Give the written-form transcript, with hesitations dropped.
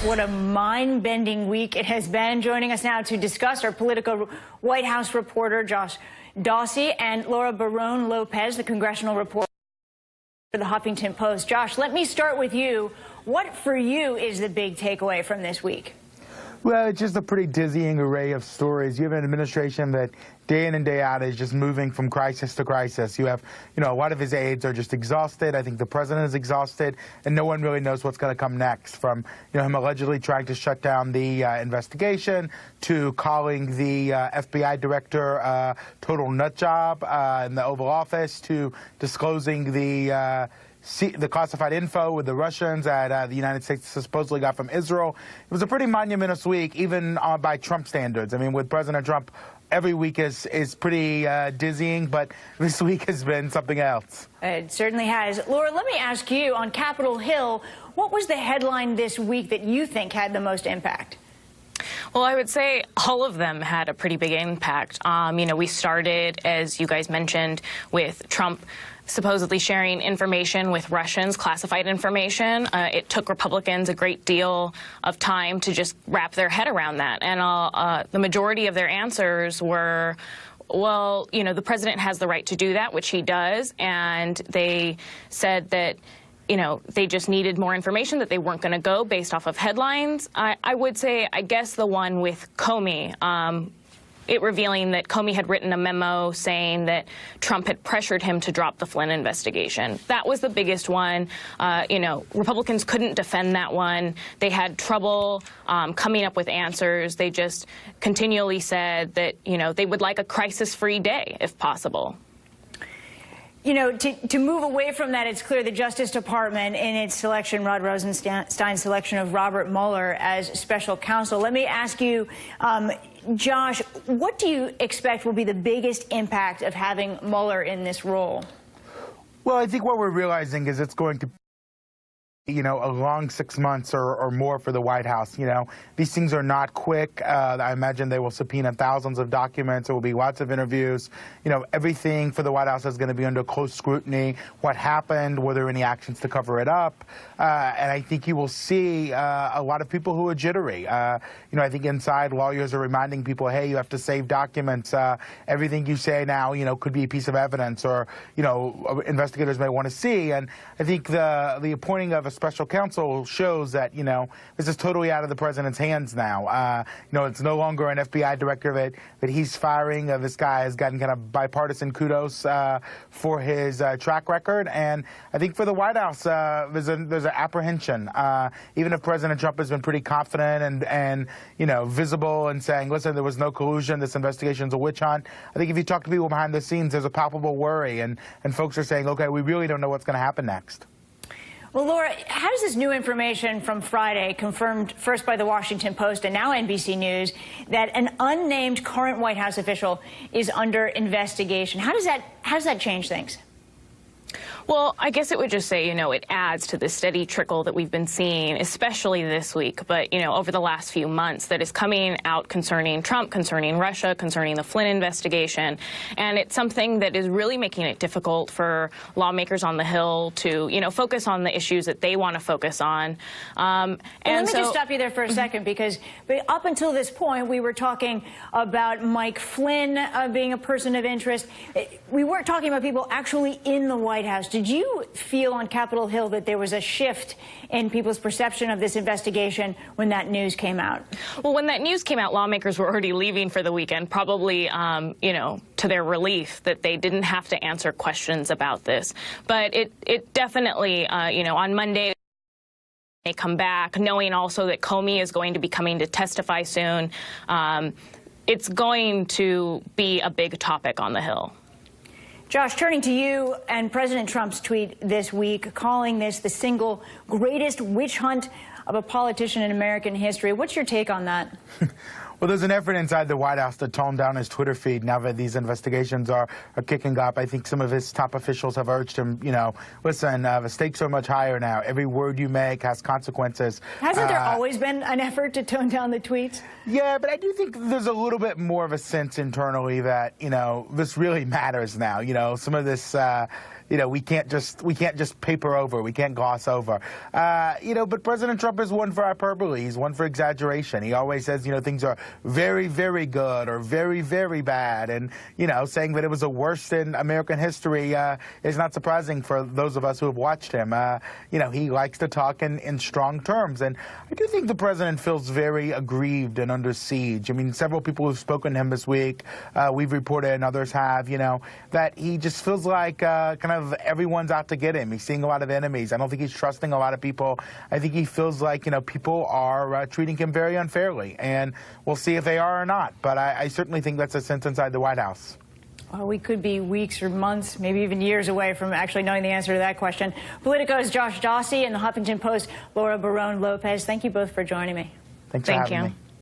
What a mind-bending week it has been. Joining us now to discuss our political White House reporter, Josh Dawsey, and Laura Barron-Lopez, the congressional reporter for the Huffington Post. Josh, let me start with you. What, for you, is the big takeaway from this week? Well, it's just a pretty dizzying array of stories. You have an administration that day in and day out is just moving from crisis to crisis. You have, a lot of his aides are just exhausted. I think the president is exhausted, and no one really knows what's going to come next. From, him allegedly trying to shut down the investigation to calling the FBI director total nut job in the Oval Office to disclosing the classified info with the Russians that the United States supposedly got from Israel. It was a pretty monumentous week, even by Trump standards. I mean, with President Trump, every week is pretty dizzying, but this week has been something else. It certainly has. Laura, let me ask you, on Capitol Hill, what was the headline this week that you think had the most impact? Well, I would say all of them had a pretty big impact. We started, as you guys mentioned, with Trump supposedly sharing information with Russians, classified information. It took Republicans a great deal of time to just wrap their head around that. And the majority of their answers were, well, the president has the right to do that, which he does. And they said that they just needed more information, that they weren't going to go based off of headlines. I would say, I guess, the one with Comey, it revealing that Comey had written a memo saying that Trump had pressured him to drop the Flynn investigation. That was the biggest one. Republicans couldn't defend that one. They had trouble coming up with answers. They just continually said that, they would like a crisis-free day, if possible. To move away from that, it's clear the Justice Department, in its selection, Rod Rosenstein's selection of Robert Mueller as special counsel. Let me ask you, Josh, what do you expect will be the biggest impact of having Mueller in this role? Well, I think what we're realizing is it's going to a long 6 months or more for the White House. These things are not quick. I imagine they will subpoena thousands of documents. There will be lots of interviews. Everything for the White House is going to be under close scrutiny. What happened? Were there any actions to cover it up? And I think you will see a lot of people who are jittery. I think inside lawyers are reminding people, hey, you have to save documents. Everything you say now, could be a piece of evidence or, investigators may want to see. And I think the appointing of a special counsel shows that, this is totally out of the president's hands now. It's no longer an FBI director that he's firing. This guy has gotten kind of bipartisan kudos for his track record. And I think for the White House, there's an apprehension. Even if President Trump has been pretty confident and visible and saying, listen, there was no collusion, this investigation's a witch hunt. I think if you talk to people behind the scenes, there's a palpable worry. And folks are saying, okay, we really don't know what's going to happen next. Well, Laura, how does this new information from Friday, confirmed first by the Washington Post and now NBC News, that an unnamed current White House official is under investigation, how does that change things? Well, I guess it would just say, it adds to the steady trickle that we've been seeing, especially this week, but, over the last few months that is coming out concerning Trump, concerning Russia, concerning the Flynn investigation. And it's something that is really making it difficult for lawmakers on the Hill to, focus on the issues that they want to focus on. Let me just stop you there for a second, because up until this point, we were talking about Mike Flynn being a person of interest. We weren't talking about people actually in the White House. Did you feel on Capitol Hill that there was a shift in people's perception of this investigation when that news came out? Well, when that news came out, lawmakers were already leaving for the weekend, probably, to their relief that they didn't have to answer questions about this. But it definitely, on Monday, they come back, knowing also that Comey is going to be coming to testify soon. It's going to be a big topic on the Hill. Josh, turning to you and President Trump's tweet this week, calling this the single greatest witch hunt of a politician in American history. What's your take on that? Well, there's an effort inside the White House to tone down his Twitter feed now that these investigations are kicking up. I think some of his top officials have urged him, listen, the stakes are much higher now. Every word you make has consequences. Hasn't there always been an effort to tone down the tweets? Yeah, but I do think there's a little bit more of a sense internally that, this really matters now. Some of this, we can't just paper over. We can't gloss over. But President Trump is one for hyperbole. He's one for exaggeration. He always says, things are very, very good or very, very bad. And, saying that it was the worst in American history is not surprising for those of us who have watched him. He likes to talk in strong terms. And I do think the president feels very aggrieved and under siege. I mean, several people who've spoken to him this week, we've reported and others have, that he just feels like kind of everyone's out to get him. He's seeing a lot of enemies. I don't think he's trusting a lot of people. I think he feels like, people are treating him very unfairly. And we'll see if they are or not. But I certainly think that's a sense inside the White House. Well, we could be weeks or months, maybe even years away from actually knowing the answer to that question. Politico's Josh Dawsey and the Huffington Post, Laura Barron-Lopez. Thank you both for joining me. Thanks for having me.